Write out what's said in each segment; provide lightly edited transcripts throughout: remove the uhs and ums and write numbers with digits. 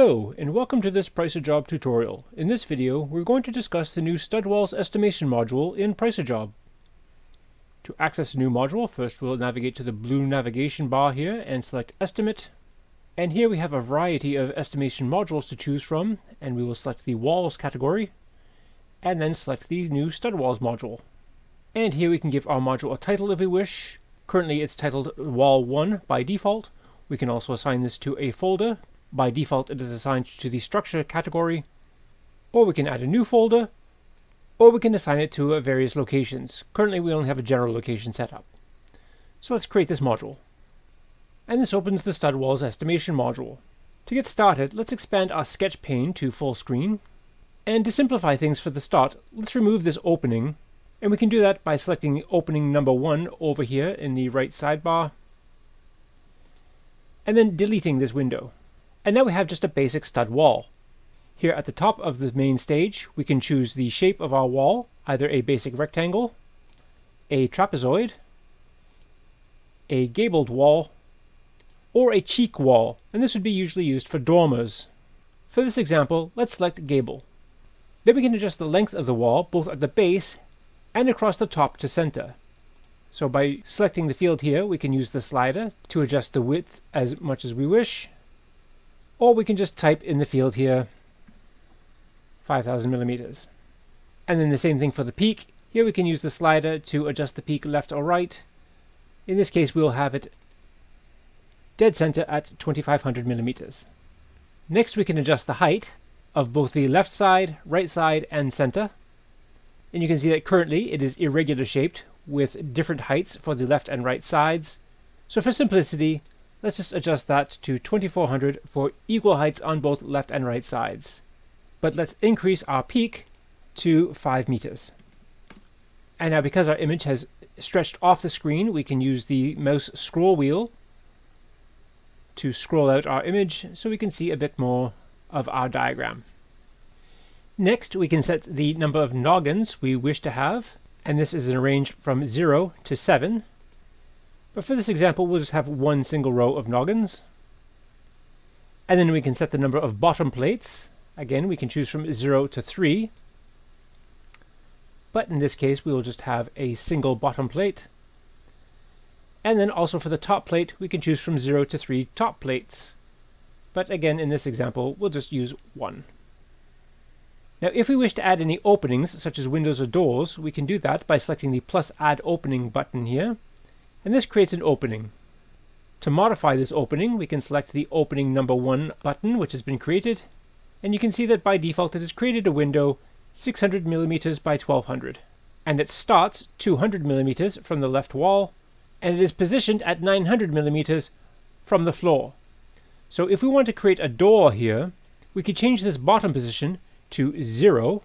Hello, and welcome to this Price a Job tutorial. In this video, we're going to discuss the new stud walls estimation module in Price a Job. To access the new module, first we'll navigate to the blue navigation bar here and select Estimate. And here we have a variety of estimation modules to choose from, and we will select the Walls category, and then select the new Stud Walls module. And here we can give our module a title if we wish. Currently it's titled Wall 1 by default. We can also assign this to a folder. By default it is assigned to the Structure category, or we can add a new folder, or we can assign it to various locations. Currently we only have a general location set up. So let's create this module. And this opens the Stud Walls Estimation module. To get started, let's expand our sketch pane to full screen. And to simplify things for the start, let's remove this opening, and we can do that by selecting the opening number 1 over here in the right sidebar, and then deleting this window. And now we have just a basic stud wall. Here at the top of the main stage, we can choose the shape of our wall, either a basic rectangle, a trapezoid, a gabled wall, or a cheek wall, and this would be usually used for dormers. For this example, let's select Gable. Then we can adjust the length of the wall, both at the base and across the top to center. So by selecting the field here, we can use the slider to adjust the width as much as we wish. Or we can just type in the field here 5,000 millimeters. And then the same thing for the peak. Here we can use the slider to adjust the peak left or right. In this case we'll have it dead center at 2,500 millimeters. Next we can adjust the height of both the left side, right side, and center. And you can see that currently it is irregular shaped with different heights for the left and right sides. So for simplicity, let's just adjust that to 2400 for equal heights on both left and right sides. But let's increase our peak to 5 meters. And now because our image has stretched off the screen, we can use the mouse scroll wheel to scroll out our image so we can see a bit more of our diagram. Next, we can set the number of noggins we wish to have, and this is in a range from 0 to 7. But for this example, we'll just have one single row of noggins. And then we can set the number of bottom plates. Again, we can choose from 0 to 3. But in this case, we will just have a single bottom plate. And then also for the top plate, we can choose from 0 to 3 top plates. But again, in this example, we'll just use 1. Now, if we wish to add any openings, such as windows or doors, we can do that by selecting the plus add opening button here. And this creates an opening. To modify this opening, we can select the opening number 1 button, which has been created. And you can see that by default it has created a window 600 millimeters by 1200. And it starts 200 millimeters from the left wall, and it is positioned at 900 millimeters from the floor. So if we want to create a door here, we could change this bottom position to 0,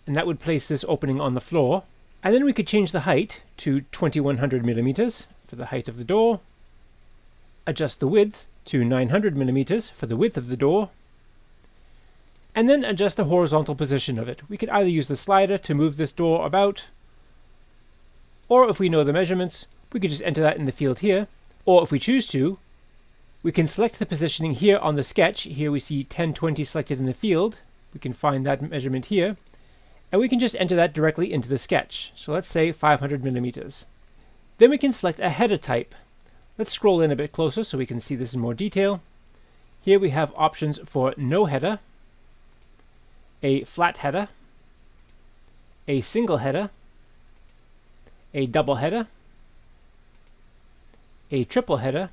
and that would place this opening on the floor. And then we could change the height to 2100 millimeters for the height of the door, adjust the width to 900 millimeters for the width of the door, and then adjust the horizontal position of it. We could either use the slider to move this door about, or if we know the measurements, we could just enter that in the field here, or if we choose to, we can select the positioning here on the sketch. Here we see 1020 selected in the field. We can find that measurement here. And we can just enter that directly into the sketch. So let's say 500 millimeters. Then we can select a header type. Let's scroll in a bit closer so we can see this in more detail. Here we have options for no header, a flat header, a single header, a double header, a triple header,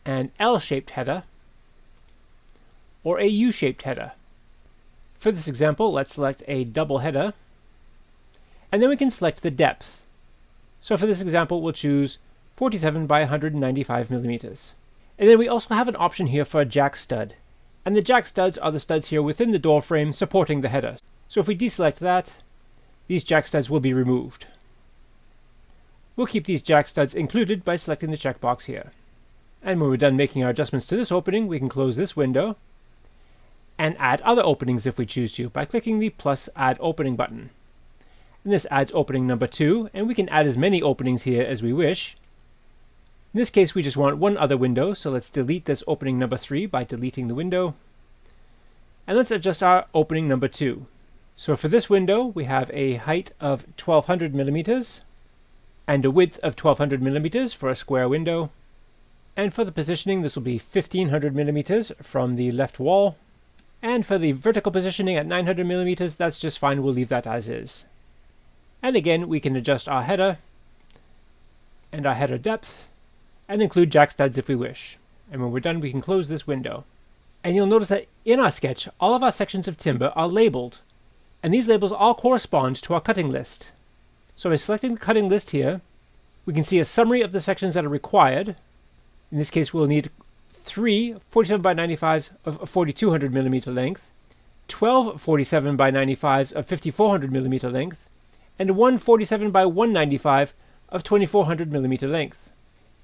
an L-shaped header, or a U-shaped header. For this example, let's select a double header, and then we can select the depth. So for this example, we'll choose 47 by 195 millimeters. And then we also have an option here for a jack stud. And the jack studs are the studs here within the door frame supporting the header. So if we deselect that, these jack studs will be removed. We'll keep these jack studs included by selecting the checkbox here. And when we're done making our adjustments to this opening, we can close this window and add other openings if we choose to by clicking the plus add opening button. And this adds opening number 2, and we can add as many openings here as we wish. In this case, we just want one other window, so let's delete this opening number 3 by deleting the window. And let's adjust our opening number 2. So for this window, we have a height of 1200 millimeters and a width of 1200 millimeters for a square window. And for the positioning, this will be 1500 millimeters from the left wall. And for the vertical positioning at 900 millimeters, that's just fine. We'll leave that as is. And again, we can adjust our header and our header depth and include jack studs if we wish. And when we're done, we can close this window. And you'll notice that in our sketch, all of our sections of timber are labeled. And these labels all correspond to our cutting list. So by selecting the cutting list here, we can see a summary of the sections that are required. In this case, we'll need 3 47 by 95s of 4200 millimeter length, 12 47 by 95s of 5400 millimeter length, and 1 47 by 195 of 2400 millimeter length.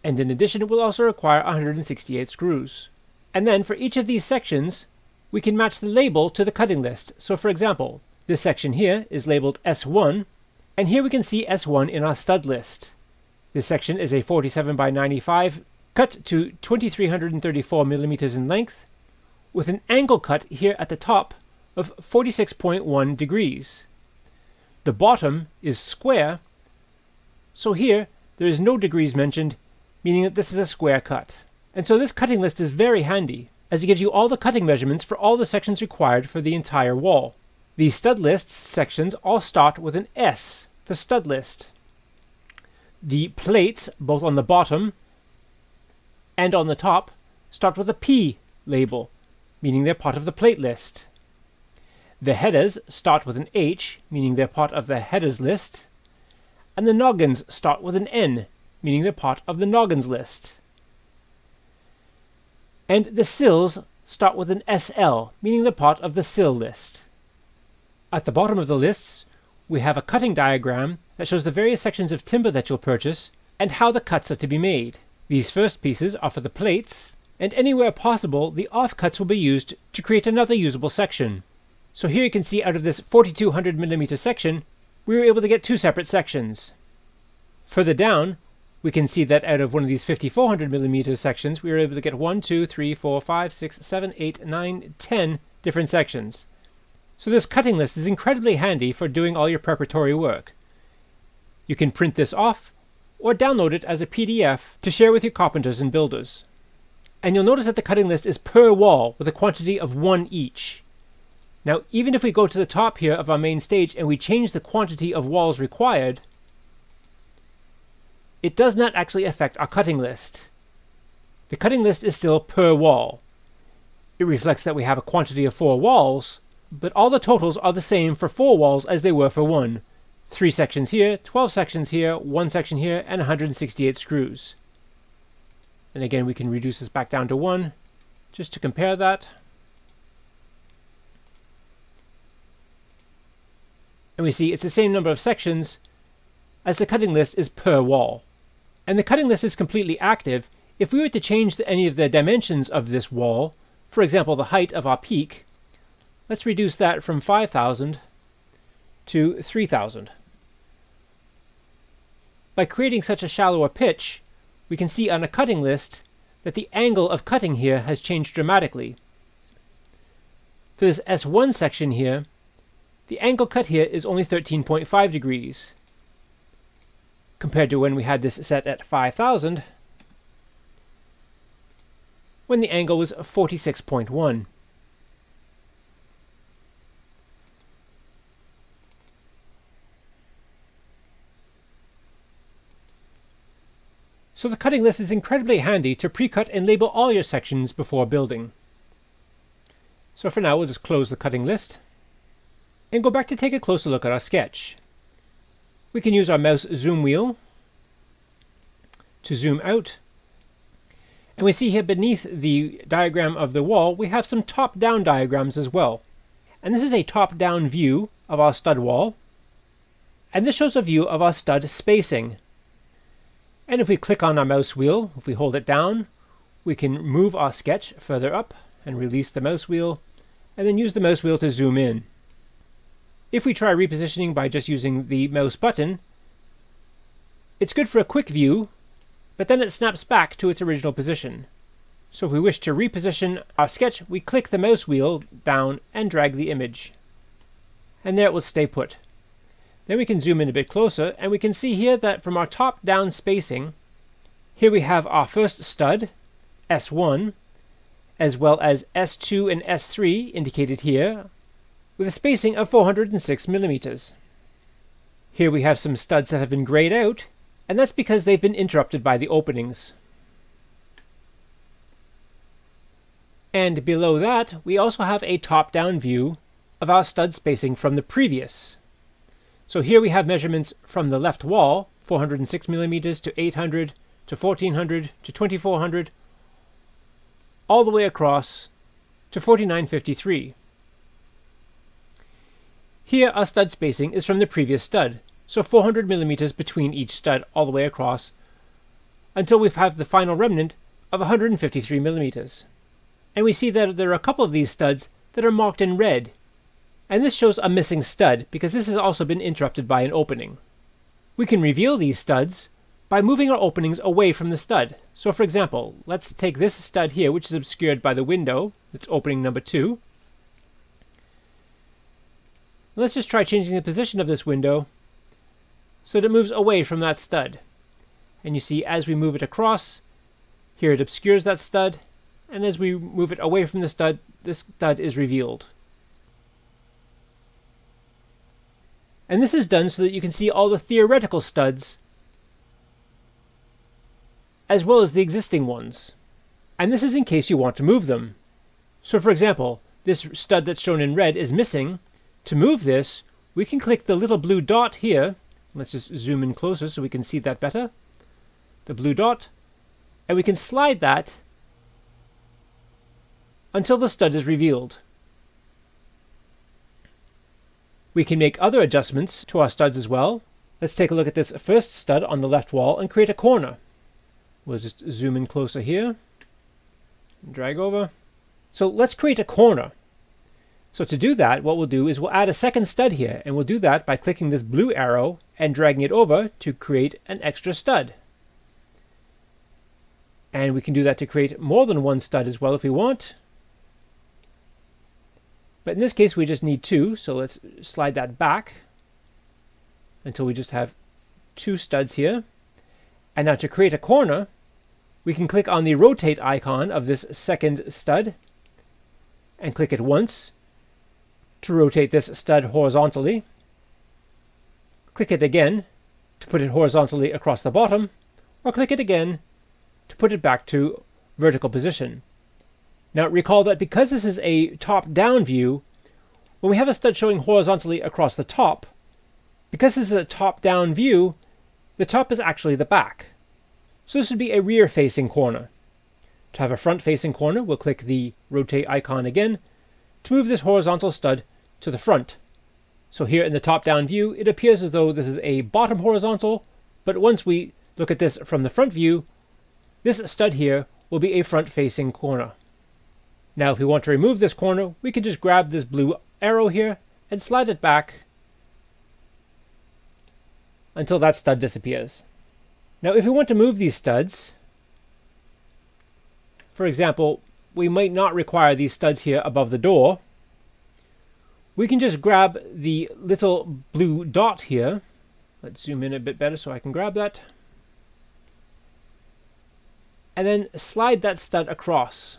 And in addition, we'll also require 168 screws. And then for each of these sections, we can match the label to the cutting list. So for example, this section here is labeled S1, and here we can see S1 in our stud list. This section is a 47 by 95 cut to 2334 millimeters in length, with an angle cut here at the top of 46.1 degrees. The bottom is square, so here there is no degrees mentioned, meaning that this is a square cut. And so this cutting list is very handy, as it gives you all the cutting measurements for all the sections required for the entire wall. The stud list sections all start with an S for stud list. The plates, both on the bottom and on the top, start with a P label, meaning they're part of the plate list. The headers start with an H, meaning they're part of the headers list. And the noggins start with an N, meaning they're part of the noggins list. And the sills start with an SL, meaning they're part of the sill list. At the bottom of the lists, we have a cutting diagram that shows the various sections of timber that you'll purchase and how the cuts are to be made. These first pieces are for the plates, and anywhere possible, the offcuts will be used to create another usable section. So here you can see out of this 4200 millimeter section, we were able to get 2 separate sections. Further down, we can see that out of one of these 5400 millimeter sections, we were able to get 1, 2, 3, 4, 5, 6, 7, 8, 9, 10 different sections. So this cutting list is incredibly handy for doing all your preparatory work. You can print this off or download it as a PDF to share with your carpenters and builders. And you'll notice that the cutting list is per wall with a quantity of 1 each. Now, even if we go to the top here of our main stage and we change the quantity of walls required, it does not actually affect our cutting list. The cutting list is still per wall. It reflects that we have a quantity of 4 walls, but all the totals are the same for 4 walls as they were for 1. 3 sections here, 12 sections here, 1 section here, and 168 screws. And again, we can reduce this back down to 1, just to compare that. And we see it's the same number of sections as the cutting list is per wall. And the cutting list is completely active. If we were to change any of the dimensions of this wall, for example, the height of our peak, let's reduce that from 5,000 to 3,000. By creating such a shallower pitch, we can see on a cutting list that the angle of cutting here has changed dramatically. For this S1 section here, the angle cut here is only 13.5 degrees, compared to when we had this set at 5,000, when the angle was 46.1. So the cutting list is incredibly handy to pre-cut and label all your sections before building. So for now, we'll just close the cutting list and go back to take a closer look at our sketch. We can use our mouse zoom wheel to zoom out. And we see here beneath the diagram of the wall, we have some top-down diagrams as well. And this is a top-down view of our stud wall. And this shows a view of our stud spacing. And if we click on our mouse wheel, if we hold it down, we can move our sketch further up and release the mouse wheel, and then use the mouse wheel to zoom in. If we try repositioning by just using the mouse button, it's good for a quick view, but then it snaps back to its original position. So if we wish to reposition our sketch, we click the mouse wheel down and drag the image. And there it will stay put. Then we can zoom in a bit closer, and we can see here that from our top-down spacing, here we have our first stud, S1, as well as S2 and S3 indicated here, with a spacing of 406 millimeters. Here we have some studs that have been grayed out, and that's because they've been interrupted by the openings. And below that, we also have a top-down view of our stud spacing from the previous. So here we have measurements from the left wall, 406 millimeters to 800 to 1400 to 2400, all the way across to 4953. Here our stud spacing is from the previous stud, so 400 millimeters between each stud all the way across, until we have the final remnant of 153 millimeters. And we see that there are a couple of these studs that are marked in red, and this shows a missing stud because this has also been interrupted by an opening. We can reveal these studs by moving our openings away from the stud. So for example, let's take this stud here, which is obscured by the window. It's opening number 2. Let's just try changing the position of this window so that it moves away from that stud. And you see as we move it across, here it obscures that stud, and as we move it away from the stud, this stud is revealed. And this is done so that you can see all the theoretical studs as well as the existing ones. And this is in case you want to move them. So for example, this stud that's shown in red is missing. To move this, we can click the little blue dot here. Let's just zoom in closer so we can see that better. The blue dot. And we can slide that until the stud is revealed. We can make other adjustments to our studs as well. Let's take a look at this first stud on the left wall and create a corner. We'll just zoom in closer here. Drag over. So let's create a corner. So to do that, what we'll do is we'll add a second stud here, and we'll do that by clicking this blue arrow and dragging it over to create an extra stud. And we can do that to create more than one stud as well if we want. But in this case, we just need 2, so let's slide that back until we just have 2 studs here. And now to create a corner, we can click on the rotate icon of this second stud and click it once to rotate this stud horizontally. Click it again to put it horizontally across the bottom, or click it again to put it back to vertical position. Now recall that because this is a top-down view, when we have a stud showing horizontally across the top, because this is a top-down view, the top is actually the back. So this would be a rear-facing corner. To have a front-facing corner, we'll click the rotate icon again to move this horizontal stud to the front. So here in the top-down view, it appears as though this is a bottom horizontal, but once we look at this from the front view, this stud here will be a front-facing corner. Now if we want to remove this corner, we can just grab this blue arrow here and slide it back until that stud disappears. Now if we want to move these studs, for example, we might not require these studs here above the door. We can just grab the little blue dot here. Let's zoom in a bit better so I can grab that. And then slide that stud across.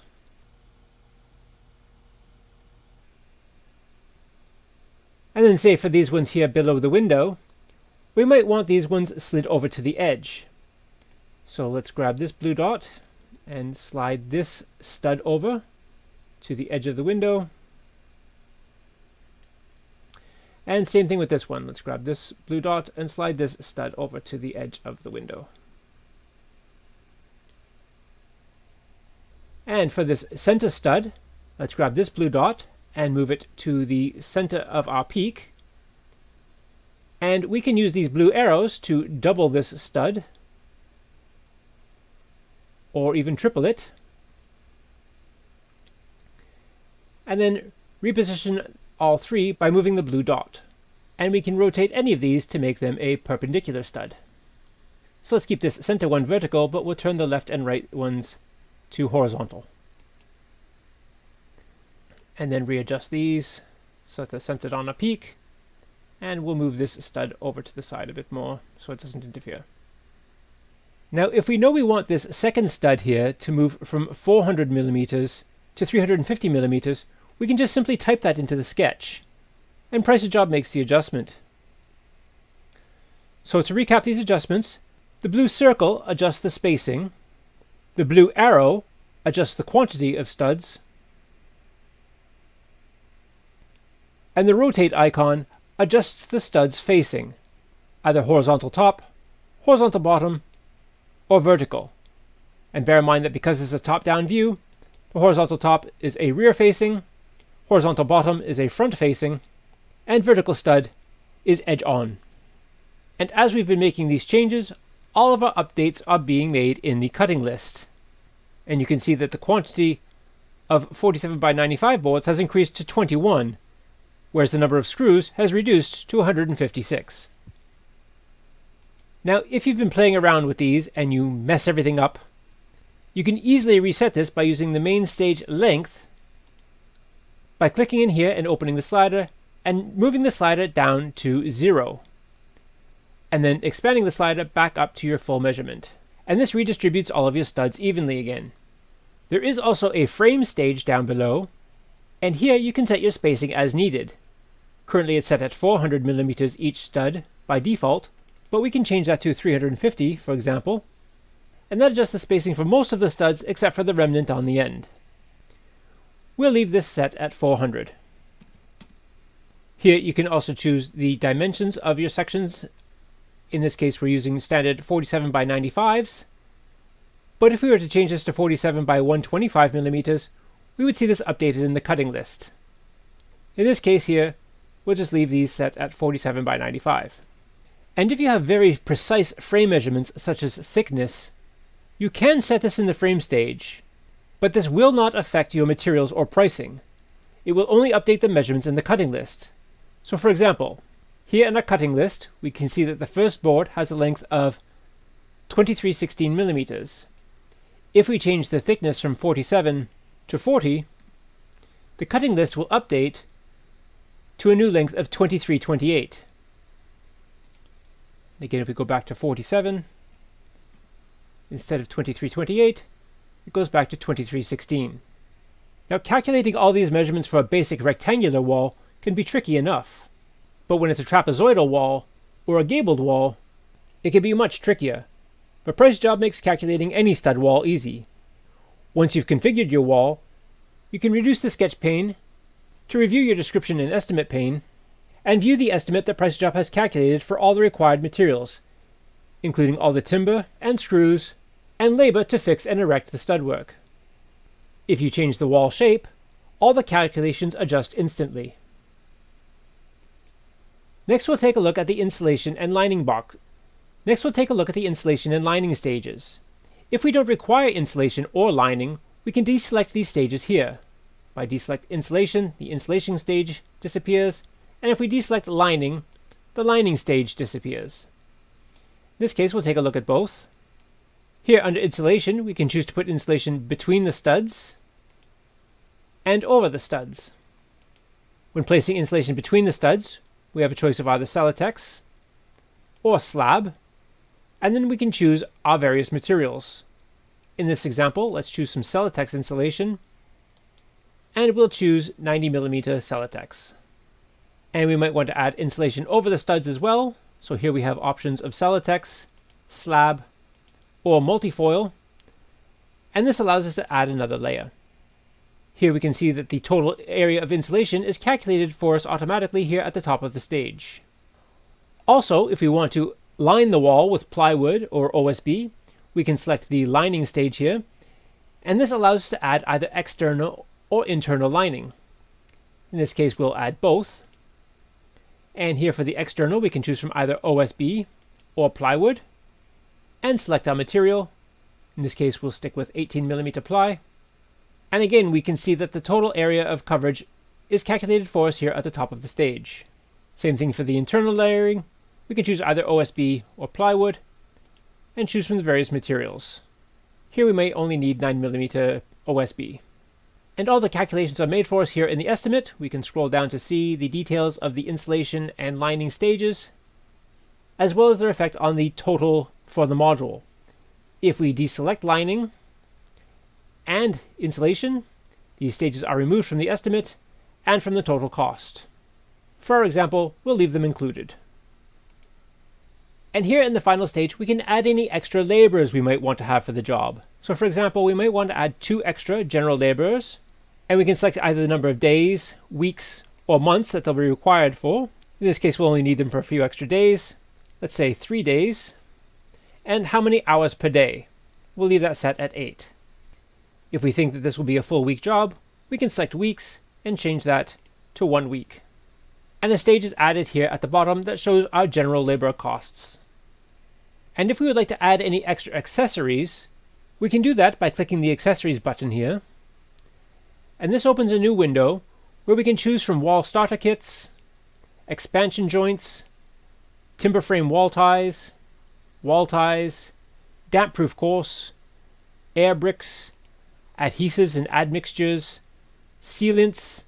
And then say for these ones here below the window, we might want these ones slid over to the edge. So let's grab this blue dot and slide this stud over to the edge of the window. And same thing with this one. Let's grab this blue dot and slide this stud over to the edge of the window. And for this center stud, let's grab this blue dot and move it to the center of our peak. And we can use these blue arrows to double this stud, or even triple it. And then reposition all 3 by moving the blue dot. And we can rotate any of these to make them a perpendicular stud. So let's keep this center one vertical, but we'll turn the left and right ones to horizontal. And then readjust these so that they're centered on a peak. And we'll move this stud over to the side a bit more so it doesn't interfere. Now, if we know we want this second stud here to move from 400 millimeters to 350 millimeters, we can just simply type that into the sketch. And Trapezoid makes the adjustment. So to recap these adjustments, the blue circle adjusts the spacing, the blue arrow adjusts the quantity of studs, and the rotate icon adjusts the studs facing, either horizontal top, horizontal bottom, or vertical. And bear in mind that because this is a top-down view, the horizontal top is a rear-facing, horizontal bottom is a front-facing, and vertical stud is edge-on. And as we've been making these changes, all of our updates are being made in the cutting list. And you can see that the quantity of 47 by 95 boards has increased to 21, whereas the number of screws has reduced to 156. Now, if you've been playing around with these and you mess everything up, you can easily reset this by using the main stage length by clicking in here and opening the slider and moving the slider down to 0. And then expanding the slider back up to your full measurement. And this redistributes all of your studs evenly again. There is also a frame stage down below, and here you can set your spacing as needed. Currently it's set at 400 millimeters each stud by default, but we can change that to 350, for example, and that adjusts the spacing for most of the studs except for the remnant on the end. We'll leave this set at 400. Here you can also choose the dimensions of your sections. In this case we're using standard 47 by 95s, but if we were to change this to 47 by 125 millimeters, we would see this updated in the cutting list. In this case here, we'll just leave these set at 47 by 95. And if you have very precise frame measurements such as thickness, you can set this in the frame stage, but this will not affect your materials or pricing. It will only update the measurements in the cutting list. So for example, here in our cutting list, we can see that the first board has a length of 2316 millimeters. If we change the thickness from 47 to 40, the cutting list will update to a new length of 2328. Again, if we go back to 47, instead of 2328, it goes back to 2316. Now, calculating all these measurements for a basic rectangular wall can be tricky enough, but when it's a trapezoidal wall or a gabled wall, it can be much trickier. But Trapezoid makes calculating any stud wall easy. Once you've configured your wall, you can reduce the sketch pane to review your description and estimate pane, and view the estimate that Trapezoid has calculated for all the required materials, including all the timber and screws and labor to fix and erect the stud work. If you change the wall shape, all the calculations adjust instantly. Next we'll take a look at the insulation and lining stages. If we don't require insulation or lining, we can deselect these stages here. By deselect insulation, the insulation stage disappears, and if we deselect lining, the lining stage disappears. In this case, we'll take a look at both. Here under insulation, we can choose to put insulation between the studs and over the studs. When placing insulation between the studs, we have a choice of either Celotex or Slab, and then we can choose our various materials. In this example, let's choose some Celotex insulation, and we'll choose 90mm Celotex. And we might want to add insulation over the studs as well, so here we have options of Celotex, Slab, or multifoil, and this allows us to add another layer. Here we can see that the total area of insulation is calculated for us automatically here at the top of the stage. Also, if we want to line the wall with plywood or OSB, we can select the lining stage here, and this allows us to add either external or internal lining. In this case, we'll add both. And here for the external, we can choose from either OSB or plywood, and select our material. In this case, we'll stick with 18mm ply. And again, we can see that the total area of coverage is calculated for us here at the top of the stage. Same thing for the internal layering. We can choose either OSB or plywood. and choose from the various materials. Here we may only need 9mm OSB. And all the calculations are made for us here in the estimate. We can scroll down to see the details of the insulation and lining stages, as well as their effect on the total for the module. If we deselect lining and insulation, these stages are removed from the estimate and from the total cost. For our example, we'll leave them included. And here in the final stage, we can add any extra laborers we might want to have for the job. So for example, we might want to add 2 extra general laborers, and we can select either the number of days, weeks, or months that they'll be required for. In this case, we'll only need them for a few extra days. Let's say 3 days. And how many hours per day? We'll leave that set at 8. If we think that this will be a full week job, we can select weeks and change that to 1 week. And a stage is added here at the bottom that shows our general labor costs. And if we would like to add any extra accessories, we can do that by clicking the Accessories button here. And this opens a new window where we can choose from wall starter kits, expansion joints, timber frame wall ties, damp-proof course, air bricks, adhesives and admixtures, sealants,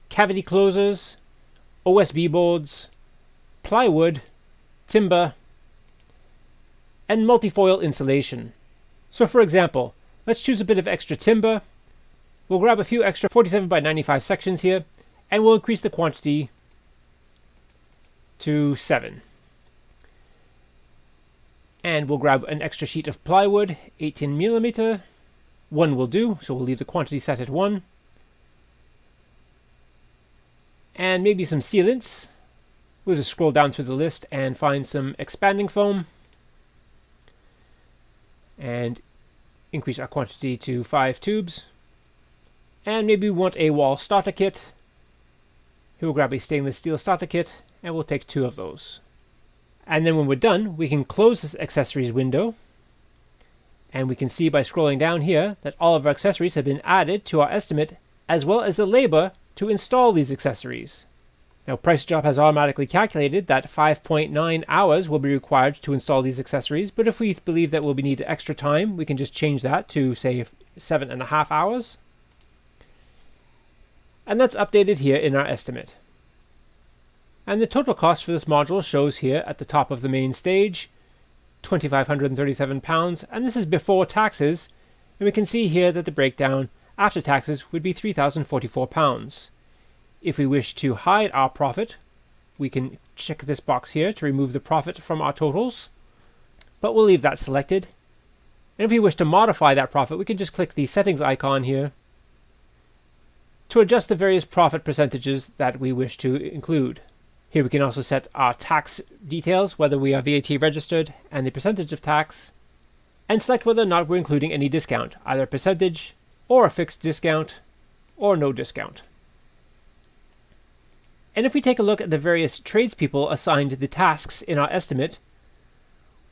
cavity closers, OSB boards, plywood, timber, and multifoil insulation. So for example, let's choose a bit of extra timber. We'll grab a few extra 47 by 95 sections here, and we'll increase the quantity to 7. And we'll grab an extra sheet of plywood, 18mm. 1 will do, so we'll leave the quantity set at 1. And maybe some sealants. We'll just scroll down through the list and find some expanding foam. And increase our quantity to 5 tubes. And maybe we want a wall starter kit. Here we'll grab a stainless steel starter kit, and we'll take 2 of those. And then when we're done, we can close this accessories window. And we can see by scrolling down here that all of our accessories have been added to our estimate, as well as the labor to install these accessories. Now, PriceJob has automatically calculated that 5.9 hours will be required to install these accessories, but if we believe that we'll need extra time, we can just change that to, say, 7.5 hours. And that's updated here in our estimate. And the total cost for this module shows here at the top of the main stage, £2,537, and this is before taxes, and we can see here that the breakdown after taxes would be £3,044. If we wish to hide our profit, we can check this box here to remove the profit from our totals, but we'll leave that selected. And if we wish to modify that profit, we can just click the settings icon here to adjust the various profit percentages that we wish to include. Here we can also set our tax details, whether we are VAT registered and the percentage of tax, and select whether or not we're including any discount, either a percentage or a fixed discount or no discount. And if we take a look at the various tradespeople assigned the tasks in our estimate,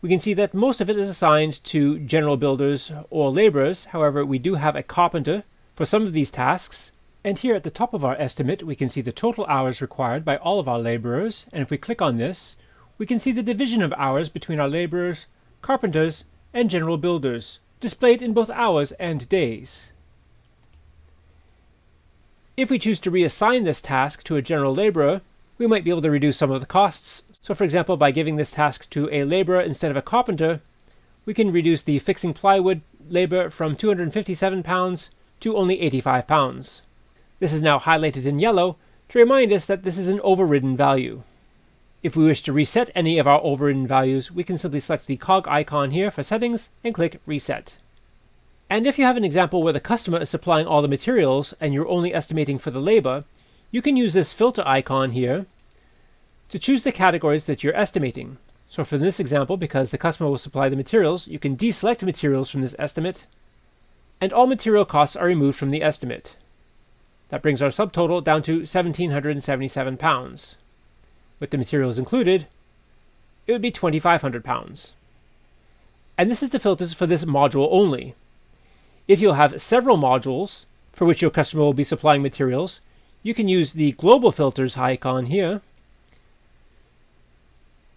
we can see that most of it is assigned to general builders or laborers. However, we do have a carpenter for some of these tasks. And here at the top of our estimate, we can see the total hours required by all of our laborers. And if we click on this, we can see the division of hours between our laborers, carpenters, and general builders, displayed in both hours and days. If we choose to reassign this task to a general laborer, we might be able to reduce some of the costs. So for example, by giving this task to a laborer instead of a carpenter, we can reduce the fixing plywood labor from £257 to only £85. This is now highlighted in yellow to remind us that this is an overridden value. If we wish to reset any of our overridden values, we can simply select the cog icon here for settings and click Reset. And if you have an example where the customer is supplying all the materials and you're only estimating for the labor, you can use this filter icon here to choose the categories that you're estimating. So for this example, because the customer will supply the materials, you can deselect materials from this estimate, and all material costs are removed from the estimate. That brings our subtotal down to £1,777. With the materials included, it would be £2,500. And this is the filters for this module only. If you'll have several modules for which your customer will be supplying materials, you can use the global filters icon here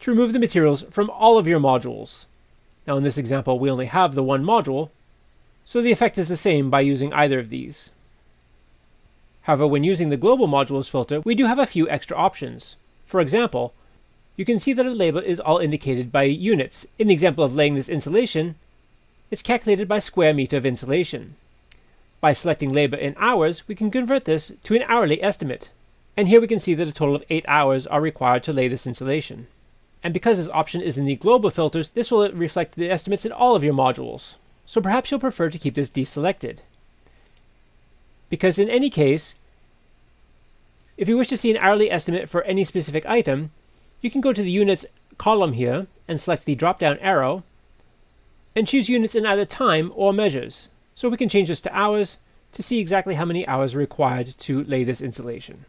to remove the materials from all of your modules. Now in this example we only have the one module, so the effect is the same by using either of these. However, when using the global modules filter, we do have a few extra options. For example, you can see that a label is all indicated by units. In the example of laying this insulation, it's calculated by square meter of insulation. By selecting labor in hours, we can convert this to an hourly estimate. And here we can see that a total of 8 hours are required to lay this insulation. And because this option is in the global filters, this will reflect the estimates in all of your modules. So perhaps you'll prefer to keep this deselected. Because in any case, if you wish to see an hourly estimate for any specific item, you can go to the Units column here and select the drop-down arrow and choose units in either time or measures. So we can change this to hours to see exactly how many hours are required to lay this insulation.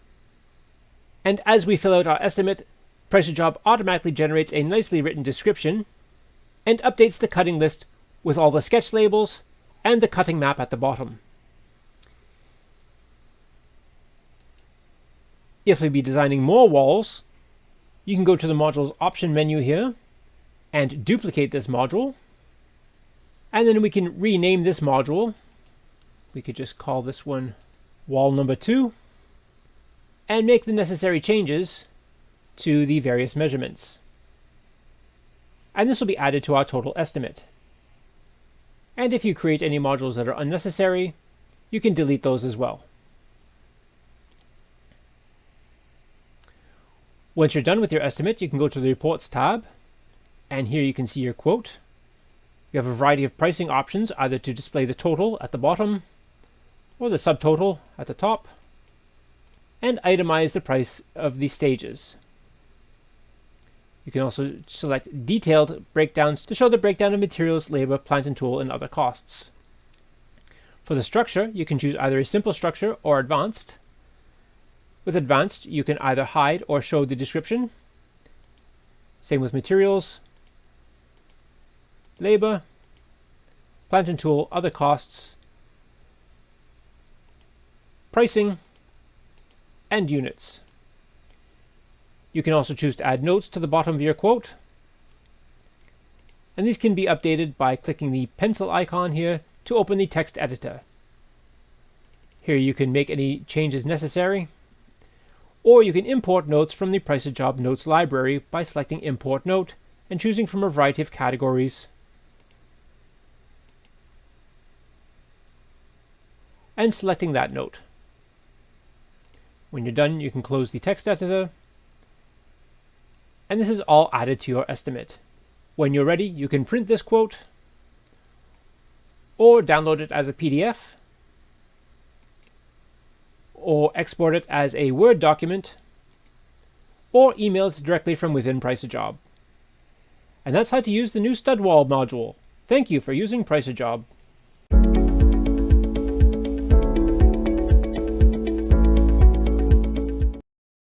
And as we fill out our estimate, Price-A-Job automatically generates a nicely written description and updates the cutting list with all the sketch labels and the cutting map at the bottom. If we be designing more walls, you can go to the module's option menu here and duplicate this module. And then we can rename this module. We could just call this one wall number 2 and make the necessary changes to the various measurements. And this will be added to our total estimate. And if you create any modules that are unnecessary, you can delete those as well. Once you're done with your estimate, you can go to the Reports tab, and here you can see your quote. You have a variety of pricing options, either to display the total at the bottom or the subtotal at the top, and itemize the price of the stages. You can also select detailed breakdowns to show the breakdown of materials, labor, plant and tool, and other costs. For the structure, you can choose either a simple structure or advanced. With advanced, you can either hide or show the description. Same with materials, labor, plant and tool, other costs, pricing, and units. You can also choose to add notes to the bottom of your quote. And these can be updated by clicking the pencil icon here to open the text editor. Here you can make any changes necessary, or you can import notes from the Price-A-Job Notes library by selecting Import Note and choosing from a variety of categories. And selecting that note. When you're done, you can close the text editor. And this is all added to your estimate. When you're ready, you can print this quote or download it as a PDF or export it as a Word document or email it directly from within Price-A-Job. And that's how to use the new stud wall module. Thank you for using Price-A-Job.